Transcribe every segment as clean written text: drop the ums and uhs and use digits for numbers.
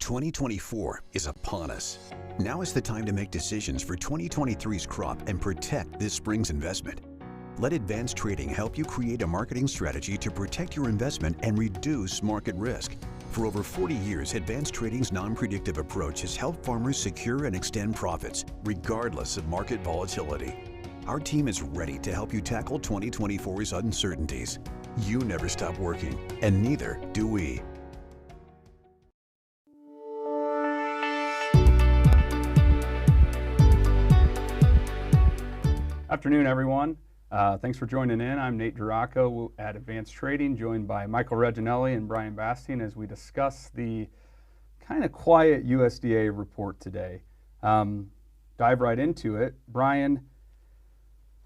2024 is upon us. Now is the time to make decisions for 2023's crop and protect this spring's investment. Let Advanced Trading help you create a marketing strategy to protect your investment and reduce market risk. For over 40 years, Advanced Trading's non-predictive approach has helped farmers secure and extend profits, regardless of market volatility. Our team is ready to help you tackle 2024's uncertainties. You never stop working, and neither do we. Afternoon, everyone. Thanks for joining in. I'm Nate Durako at Advanced Trading, joined by Michael Reginelli and Brian Basting as we discuss the kind of quiet USDA report today. Dive right into it. Brian,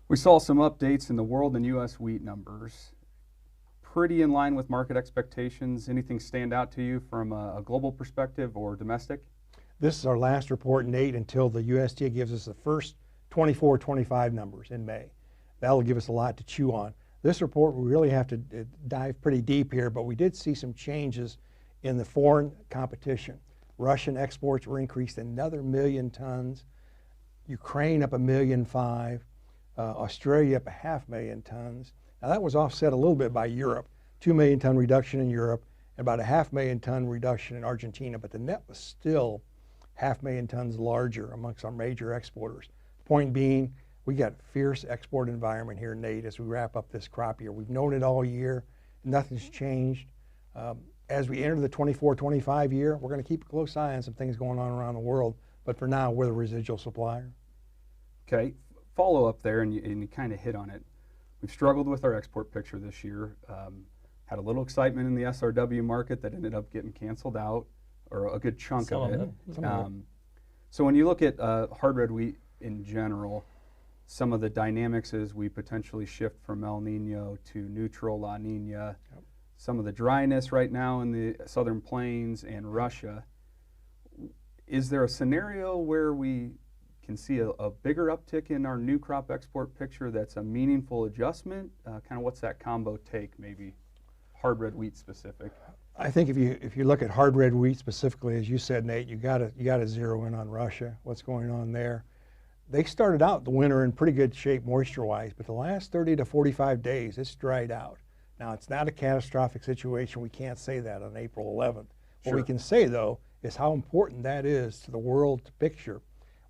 we saw some updates in the world and U.S. wheat numbers. Pretty in line with market expectations. Anything stand out to you from a global perspective or domestic? This is our last report, Nate, until the USDA gives us the first 24-25 numbers in May. That'll give us a lot to chew on. This report, we really have to dive pretty deep here, but we did see some changes in the foreign competition. Russian exports were increased another 1 million tons. Ukraine up 1.5 million. Australia up 500,000 tons. Now that was offset a little bit by Europe. 2 million ton reduction in Europe and about a 500,000 ton reduction in Argentina, but the net was still 500,000 tons larger amongst our major exporters. Point being, we got a fierce export environment here, Nate, as we wrap up this crop year. We've known it all year. Nothing's changed. As we enter the 24-25 year, we're going to keep a close eye on some things going on around the world. But for now, we're the residual supplier. Okay, follow up there, and you kind of hit on it. We've struggled with our export picture this year. Had a little excitement in the SRW market that ended up getting canceled out, or a good chunk of it. So when you look at hard red wheat in general, some of the dynamics is we potentially shift from El Nino to neutral La Nina. Yep. Some of the dryness right now in the southern plains and Russia. Is there a scenario where we can see a bigger uptick in our new crop export picture that's a meaningful adjustment? Kind of what's that combo take, maybe hard red wheat specific? I think if you look at hard red wheat specifically, as you said, Nate, you got to zero in on Russia. What's going on there? They started out the winter in pretty good shape moisture-wise, but the last 30 to 45 days, it's dried out. Now, it's not a catastrophic situation. We can't say that on April 11th. What we can say, though, is how important that is to the world picture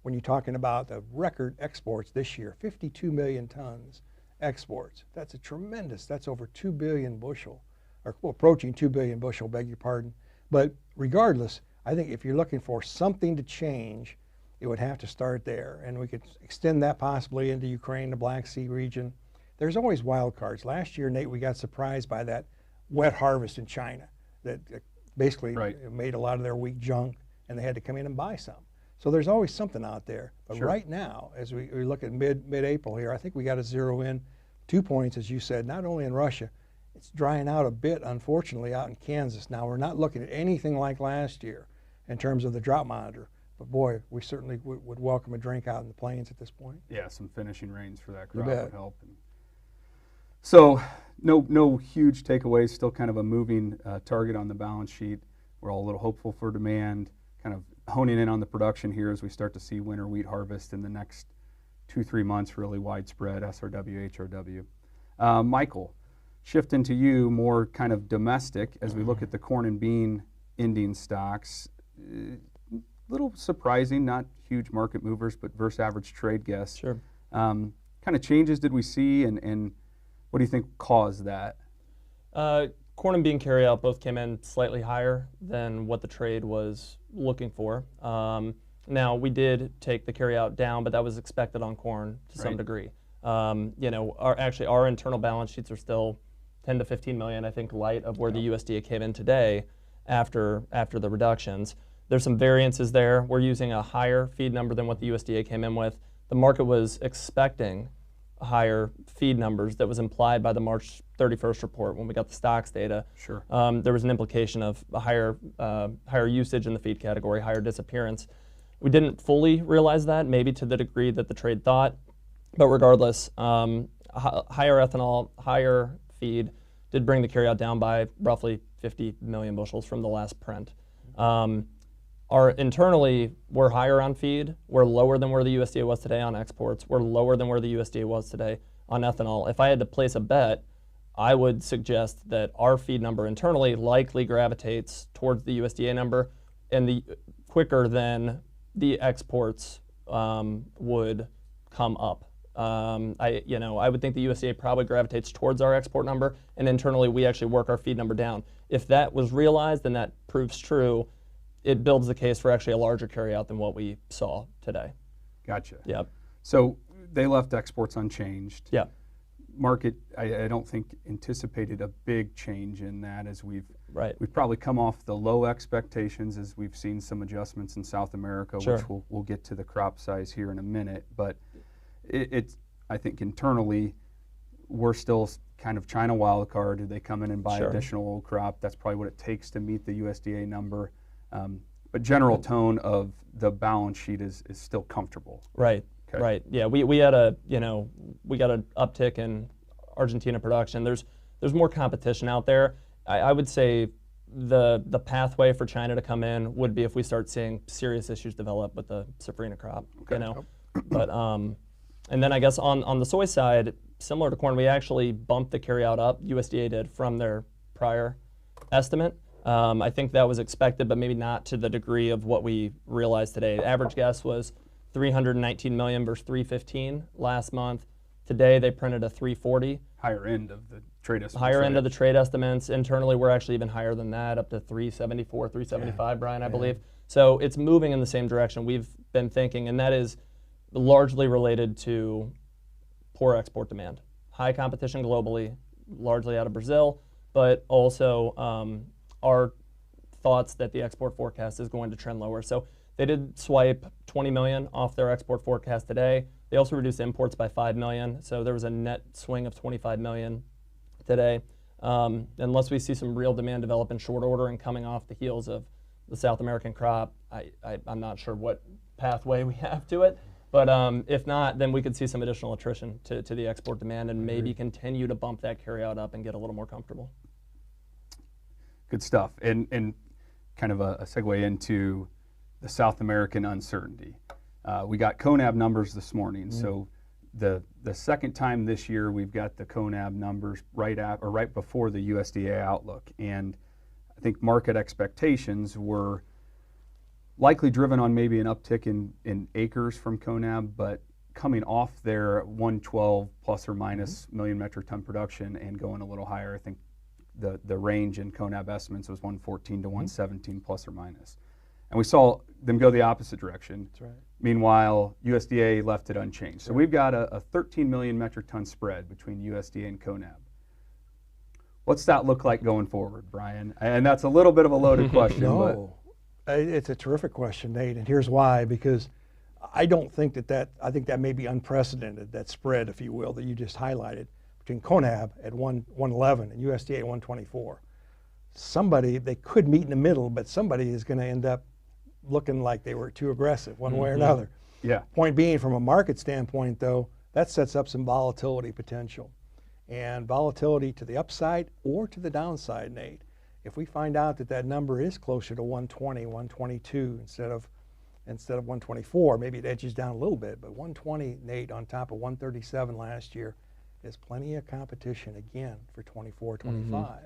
when you're talking about the record exports this year, 52 million tons exports. That's a tremendous, that's over 2 billion bushel, or approaching 2 billion bushel, beg your pardon. But regardless, I think if you're looking for something to change, it would have to start there, and we could extend that possibly into Ukraine, the Black Sea region. There's always wild cards. Last year, Nate, we got surprised by that wet harvest in China that basically made a lot of their wheat junk, and they had to come in and buy some. So there's always something out there. But right now, as we look at mid-April here, I think we got to zero in 2 points, as you said, not only in Russia. It's drying out a bit, unfortunately, out in Kansas. Now, we're not looking at anything like last year in terms of the drought monitor. But boy, we certainly would welcome a drink out in the plains at this point. Yeah, some finishing rains for that crop would help. So no huge takeaways, still kind of a moving target on the balance sheet. We're all a little hopeful for demand, kind of honing in on the production here as we start to see winter wheat harvest in the next 2-3 months, really widespread, SRW, HRW. Michael, shifting to you, more kind of domestic, as we look at the corn and bean ending stocks. Little surprising, not huge market movers, but versus average trade guess. Sure. Kind of changes did we see, and what do you think caused that? Corn and bean carryout both came in slightly higher than what the trade was looking for. Now, we did take the carryout down, but that was expected on corn to some degree. You know, our internal balance sheets are still 10 to 15 million, I think, light of where the USDA came in today after the reductions. There's some variances there. We're using a higher feed number than what the USDA came in with. The market was expecting higher feed numbers that was implied by the March 31st report when we got the stocks data. Sure. There was an implication of a higher usage in the feed category, higher disappearance. We didn't fully realize that, maybe to the degree that the trade thought, but regardless, higher ethanol, higher feed did bring the carryout down by roughly 50 million bushels from the last print. Internally, we're higher on feed. We're lower than where the USDA was today on exports. We're lower than where the USDA was today on ethanol. If I had to place a bet, I would suggest that our feed number internally likely gravitates towards the USDA number, and the quicker than the exports would come up. I would think the USDA probably gravitates towards our export number, and internally we actually work our feed number down. If that was realized and that proves true, it builds the case for actually a larger carryout than what we saw today. Gotcha. Yep. So they left exports unchanged. Yep. Market, I don't think anticipated a big change in that, as we've probably come off the low expectations as we've seen some adjustments in South America, Sure. which we'll get to the crop size here in a minute. But I think internally we're still kind of China wild card. Do they come in and buy Sure. additional old crop? That's probably what it takes to meet the USDA number. But general tone of the balance sheet is still comfortable. Right. Okay. Right. Yeah. We had we got an uptick in Argentina production. There's more competition out there. I would say the pathway for China to come in would be if we start seeing serious issues develop with the safrinha crop. Okay. But and then I guess on the soy side, similar to corn, we actually bumped the carryout up. USDA did from their prior estimate. I think that was expected, but maybe not to the degree of what we realized today. The average guess was 319 million versus 315 last month. Today they printed a 340. Higher end of the trade estimates. Higher end of the trade estimates. Internally, we're actually even higher than that, up to 374, 375, Brian, I believe. So it's moving in the same direction we've been thinking, and that is largely related to poor export demand. High competition globally, largely out of Brazil, but also our thoughts that the export forecast is going to trend lower. So they did swipe 20 million off their export forecast today. They also reduced imports by 5 million, so there was a net swing of 25 million today. Unless we see some real demand develop in short order and coming off the heels of the South American crop, I'm not sure what pathway we have to it. But if not, then we could see some additional attrition to the export demand and maybe continue to bump that carryout up and get a little more comfortable. Good stuff. And kind of a segue into the South American uncertainty. We got CONAB numbers this morning. So the second time this year we've got the CONAB numbers right before the USDA outlook. And I think market expectations were likely driven on maybe an uptick in acres from CONAB, but coming off their 112 plus or minus million metric ton production and going a little higher. I think the range in CONAB estimates was 114 to 117 plus or minus. And we saw them go the opposite direction. That's right. Meanwhile, USDA left it unchanged. So we've got a 13 million metric ton spread between USDA and CONAB. What's that look like going forward, Brian? And that's a little bit of a loaded question. No, it's a terrific question, Nate, and here's why. Because I don't think I think that may be unprecedented, that spread, if you will, that you just highlighted between CONAB at 111 and USDA at 124. They could meet in the middle, but somebody is going to end up looking like they were too aggressive one way or another. Yeah. Point being, from a market standpoint, though, that sets up some volatility potential. And volatility to the upside or to the downside, Nate. If we find out that number is closer to 120, 122 instead of 124, maybe it edges down a little bit, but 120, Nate, on top of 137 last year is plenty of competition again for 24, 25.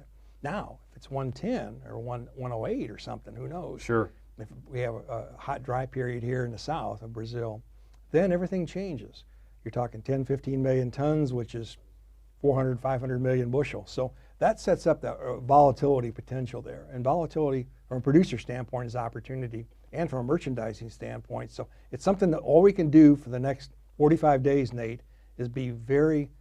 Now, if it's 110 or 108 or something, who knows? Sure. If we have a hot, dry period here in the south of Brazil, then everything changes. You're talking 10, 15 million tons, which is 400, 500 million bushels. So that sets up the volatility potential there. And volatility from a producer standpoint is opportunity, and from a merchandising standpoint. So it's something that all we can do for the next 45 days, Nate, is be very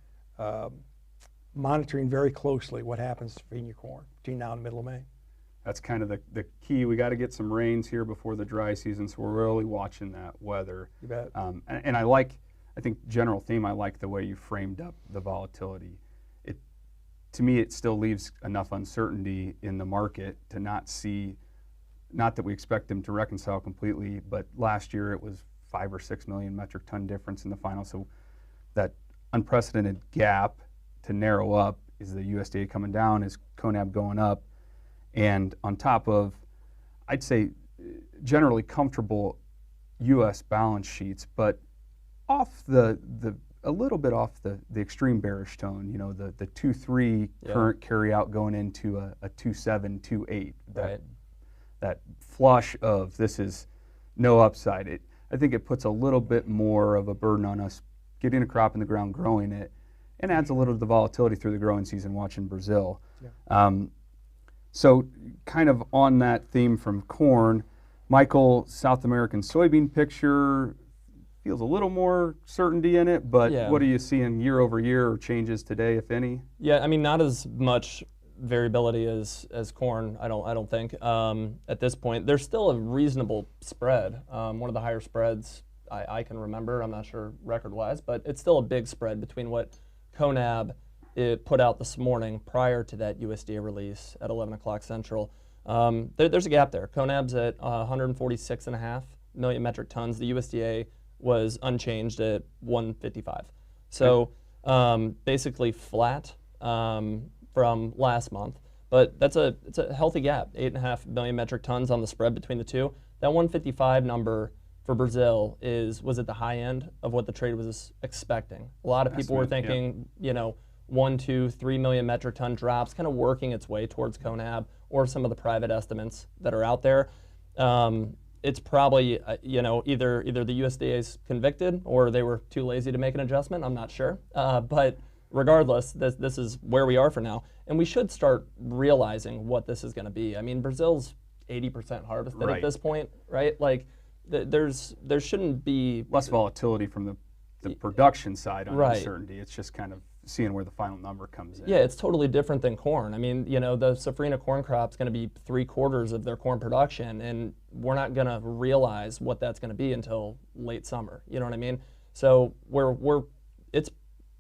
monitoring very closely what happens to feeding your corn between now and the middle of May. That's kind of the key. We got to get some rains here before the dry season, so we're really watching that weather. You bet. And I think general theme, I like the way you framed up the volatility. To me, it still leaves enough uncertainty in the market to not that we expect them to reconcile completely, but last year it was 5 or 6 million metric ton difference in the final. So that unprecedented gap to narrow up, is the USDA coming down, is CONAB going up? And on top of, I'd say, generally comfortable U.S. balance sheets, but off a little bit off the extreme bearish tone. You know, the 2.3 current carryout going into a 2.7, 2.8. That flush of this is no upside. I think it puts a little bit more of a burden on us getting a crop in the ground, growing it, and adds a little to the volatility through the growing season watching Brazil. So kind of on that theme from corn, Michael, South American soybean picture feels a little more certainty in it, but what are you seeing year over year or changes today, if any? Yeah, I mean, not as much variability as corn, I don't think. At this point, there's still a reasonable spread. One of the higher spreads I can remember. I'm not sure record-wise, but it's still a big spread between what CONAB put out this morning prior to that USDA release at 11 o'clock Central. There's a gap there. CONAB's at 146.5 million metric tons. The USDA was unchanged at 155. So basically flat from last month. But it's a healthy gap, 8.5 million metric tons on the spread between the two. That 155 number for Brazil was at the high end of what the trade was expecting. A lot of people were thinking, 1, 2, 3 million metric ton drops, kind of working its way towards CONAB or some of the private estimates that are out there. It's probably, either the USDA is convicted or they were too lazy to make an adjustment. I'm not sure. But regardless, this is where we are for now. And we should start realizing what this is going to be. I mean, Brazil's 80% harvested at this point, right? Like, there shouldn't be less volatility from the production side on uncertainty. It's just kind of seeing where the final number comes in. Yeah, it's totally different than corn. I mean, the Safrinha corn crop's going to be 3/4 of their corn production, and we're not going to realize what that's going to be until late summer. You know what I mean? So it's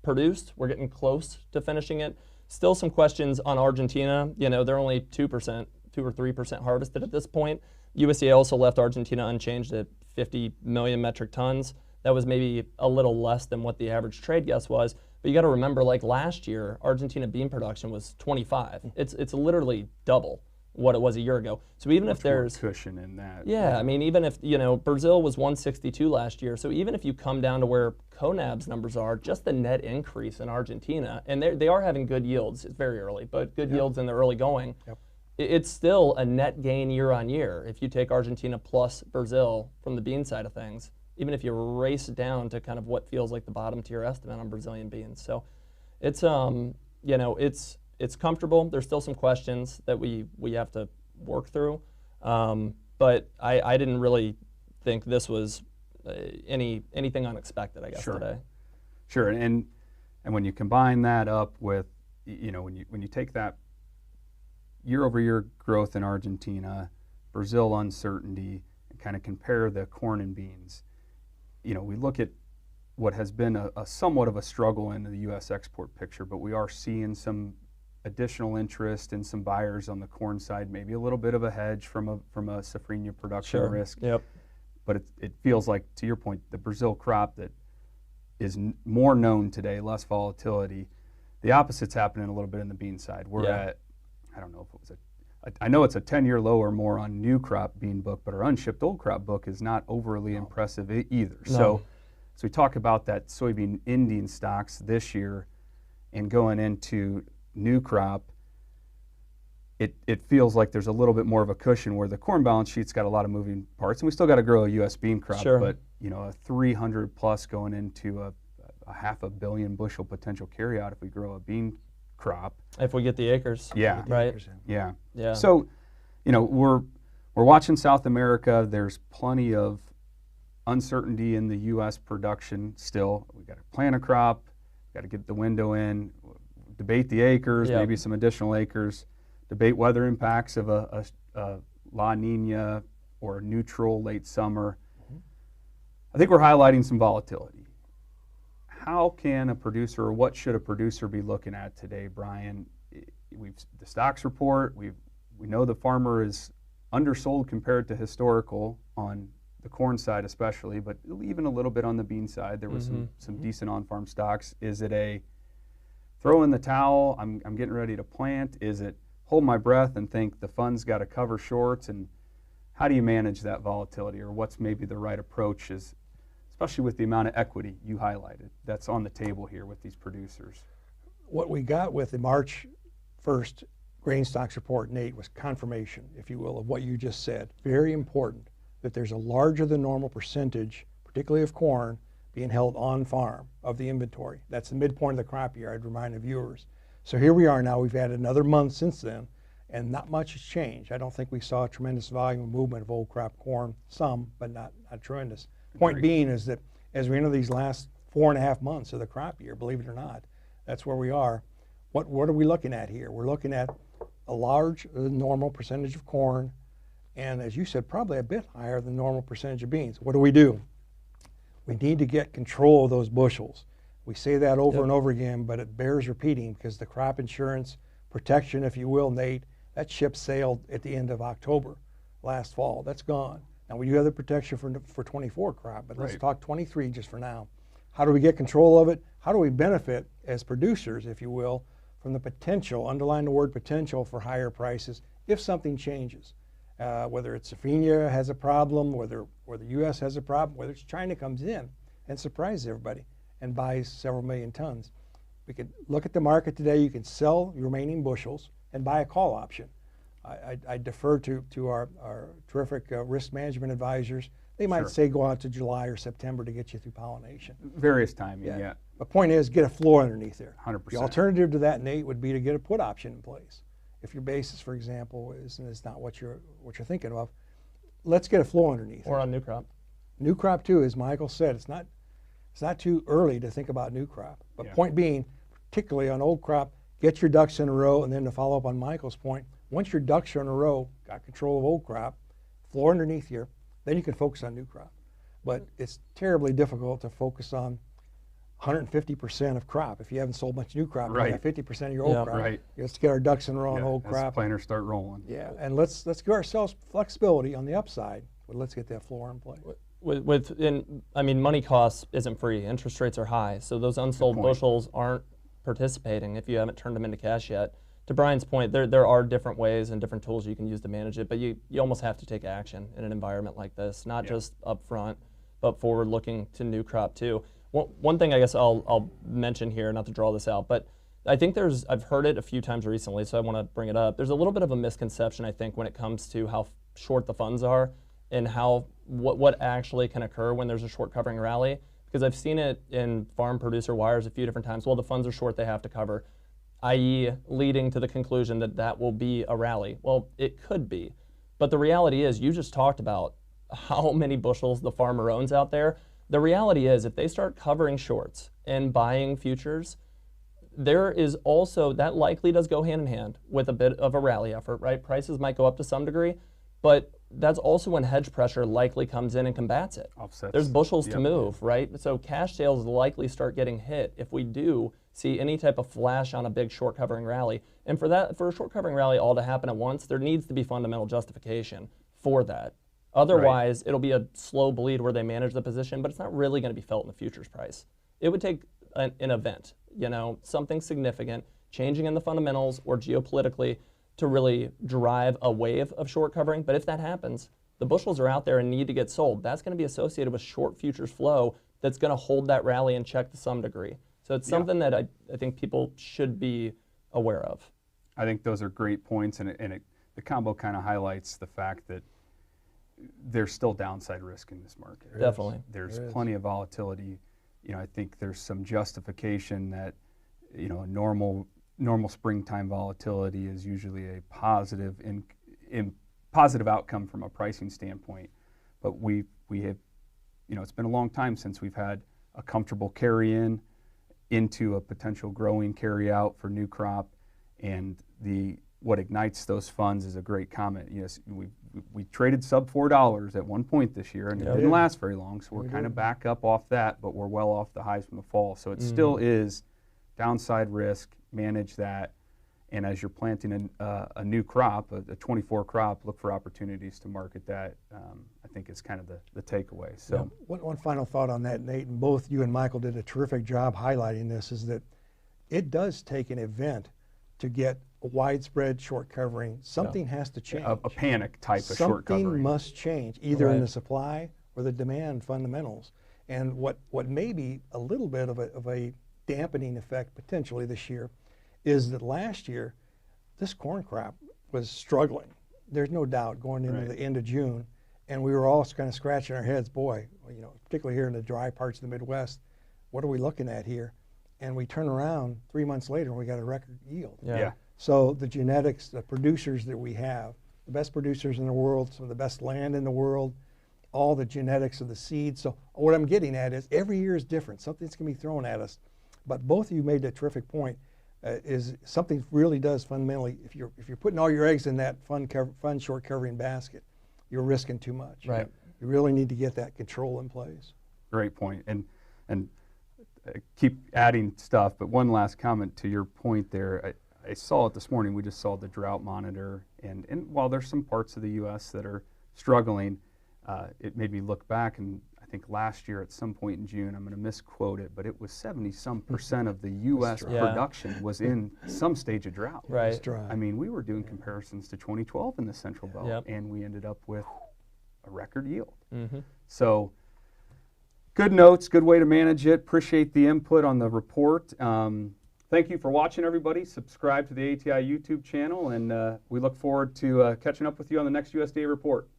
produced. We're getting close to finishing it. Still some questions on Argentina. They're only 2% or 3% harvested at this point. USDA also left Argentina unchanged at 50 million metric tons. That was maybe a little less than what the average trade guess was. But you got to remember, like last year, Argentina bean production was 25. It's literally double what it was a year ago. So even if there's cushion in that. Yeah, I mean, even if, Brazil was 162 last year. So even if you come down to where CONAB's numbers are, just the net increase in Argentina, and they are having good yields. It's very early, but good yields in the early going. It's still a net gain year on year if you take Argentina plus Brazil from the bean side of things, even if you race down to kind of what feels like the bottom tier estimate on Brazilian beans. So it's it's comfortable. There's still some questions that we have to work through, but I didn't really think this was anything unexpected, I guess, today. Sure, and when you combine that up with when you take that year-over-year growth in Argentina, Brazil uncertainty, and kind of compare the corn and beans, we look at what has been a somewhat of a struggle in the U.S. export picture, but we are seeing some additional interest in some buyers on the corn side, maybe a little bit of a hedge from a Safrinha production risk. But it feels like, to your point, the Brazil crop that is more known today, less volatility. The opposite's happening a little bit in the bean side. We're at, I don't know if it was I know it's a 10-year low or more on new crop bean book, but our unshipped old crop book is not overly impressive either. So we talk about that soybean ending stocks this year and going into new crop, it feels like there's a little bit more of a cushion where the corn balance sheet's got a lot of moving parts, and we still got to grow a U.S. bean crop, but a 300 plus going into a 500 million bushel potential carryout if we grow a bean crop. If we get the acres. Right. Yeah. So, we're watching South America. There's plenty of uncertainty in the U.S. production still. We got to plant a crop, got to get the window in, debate the acres, maybe some additional acres, debate weather impacts of a La Nina or a neutral late summer. I think we're highlighting some volatility. How can a producer, or what should a producer be looking at today, Brian? The stocks report, we know the farmer is undersold compared to historical on the corn side especially, but even a little bit on the bean side. There was some decent on-farm stocks. Is it a throw in the towel, I'm getting ready to plant? Is it hold my breath and think the fund's got to cover shorts? And how do you manage that volatility, or what's maybe the right approach, especially with the amount of equity you highlighted that's on the table here with these producers? What we got with the March 1st grain stocks report, Nate, was confirmation, if you will, of what you just said. Very important that there's a larger than normal percentage, particularly of corn, being held on farm of the inventory. That's the midpoint of the crop year, I'd remind the viewers. So here we are now, we've had another month since then, and not much has changed. I don't think we saw a tremendous volume of movement of old crop corn, some, but not tremendous. Point being is that as we enter these last 4.5 months of the crop year, believe it or not, that's where we are. What are we looking at here? We're looking at a large normal percentage of corn, and as you said, probably a bit higher than normal percentage of beans. What do? We need to get control of those bushels. We say that over and over again, but it bears repeating because the crop insurance protection, if you will, Nate, that ship sailed at the end of October last fall. That's gone. Now we do have the protection for 24 crop, but let's talk 23 just for now. How do we get control of it? How do we benefit as producers, if you will, from the potential, underline the word potential, for higher prices if something changes? Whether it's Safina has a problem, whether the U.S. has a problem, whether it's China comes in and surprises everybody and buys several million tons. We could look at the market today. You can sell your remaining bushels and buy a call option. I defer to our terrific risk management advisors. They might say go out to July or September to get you through pollination. Various timing, yeah. The point is, get a floor underneath there. 100%. The alternative to that, Nate, would be to get a put option in place. If your basis, for example, is not what you're thinking of, let's get a floor underneath. Or on new crop. New crop too, as Michael said, it's not too early to think about new crop. But point being, particularly on old crop, get your ducks in a row, and then to follow up on Michael's point, once your ducks are in a row, got control of old crop, floor underneath here, then you can focus on new crop. But it's terribly difficult to focus on 150% of crop if you haven't sold much new crop. You got 50% of your old crop. Let's get our ducks in a row on old crop. Planters start rolling. Yeah, and let's give ourselves flexibility on the upside, but let's get that floor in play. Money costs isn't free. Interest rates are high, so those unsold bushels aren't participating if you haven't turned them into cash yet. To Brian's point, there are different ways and different tools you can use to manage it, but you almost have to take action in an environment like this, not just up front, but forward looking to new crop too. One thing I guess I'll mention here, not to draw this out, but I think I've heard it a few times recently, so I want to bring it up. There's a little bit of a misconception, I think, when it comes to how short the funds are and what actually can occur when there's a short covering rally. Because I've seen it in farm producer wires a few different times. Well, the funds are short, they have to cover, i.e. leading to the conclusion that will be a rally. Well, it could be. But the reality is, you just talked about how many bushels the farmer owns out there. The reality is, if they start covering shorts and buying futures, there is also, that likely does go hand in hand with a bit of a rally effort, right? Prices might go up to some degree, but that's also when hedge pressure likely comes in and combats it. Offsets. There's bushels to move, right? So cash sales likely start getting hit if we do see any type of flash on a big short covering rally. And for a short covering rally all to happen at once, there needs to be fundamental justification for that. Otherwise, it'll be a slow bleed where they manage the position, but it's not really going to be felt in the futures price. It would take an event, something significant, changing in the fundamentals or geopolitically, to really drive a wave of short covering. But if that happens, the bushels are out there and need to get sold. That's going to be associated with short futures flow that's going to hold that rally in check to some degree. So it's something that I think people should be aware of. I think those are great points, and the combo kind of highlights the fact that there's still downside risk in this market. Definitely. There's plenty of volatility. I think there's some justification that, normal springtime volatility is usually a positive positive outcome from a pricing standpoint. But we have, it's been a long time since we've had a comfortable carry into a potential growing carry out for new crop, and what ignites those funds is a great comment. Yes, we traded sub $4 at one point this year, and it didn't last very long, so we're kind of back up off that, but we're well off the highs from the fall. So it still is downside risk, manage that, and as you're planting a new crop, a 24 crop, look for opportunities to market that, I think is kind of the takeaway. So one final thought on that, Nate, and both you and Michael did a terrific job highlighting this, is that it does take an event to get widespread short covering, something has to change. A panic type of short covering. Something must change, either in the supply or the demand fundamentals. And what may be a little bit of a dampening effect potentially this year is that last year, this corn crop was struggling. There's no doubt going into the end of June, and we were all kind of scratching our heads, boy, particularly here in the dry parts of the Midwest, what are we looking at here? And we turn around 3 months later and we got a record yield. Yeah. So the genetics, the producers that we have, the best producers in the world, some of the best land in the world, all the genetics of the seeds. So what I'm getting at is every year is different. Something's going to be thrown at us. But both of you made a terrific point. Is something really does fundamentally, if you're putting all your eggs in that fun short covering basket, you're risking too much. Right. You really need to get that control in place. Great point. And keep adding stuff, but one last comment to your point there. I saw it this morning. We just saw the drought monitor, and while there's some parts of the U.S. that are struggling, it made me look back, and I think last year at some point in June, I'm going to misquote it, but it was 70-some% of the U.S. production was in some stage of drought. Right. I mean, we were doing comparisons to 2012 in the Central Belt, and we ended up with a record yield. So good notes, good way to manage it. Appreciate the input on the report. Thank you for watching, everybody. Subscribe to the ATI YouTube channel, and we look forward to catching up with you on the next USDA report.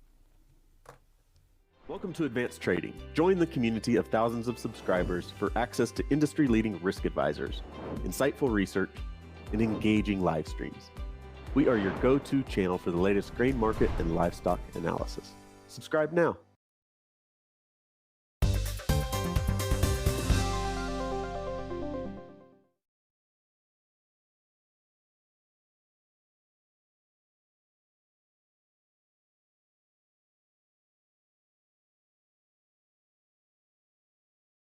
Welcome to Advanced Trading. Join the community of thousands of subscribers for access to industry-leading risk advisors, insightful research, and engaging live streams. We are your go-to channel for the latest grain market and livestock analysis. Subscribe now.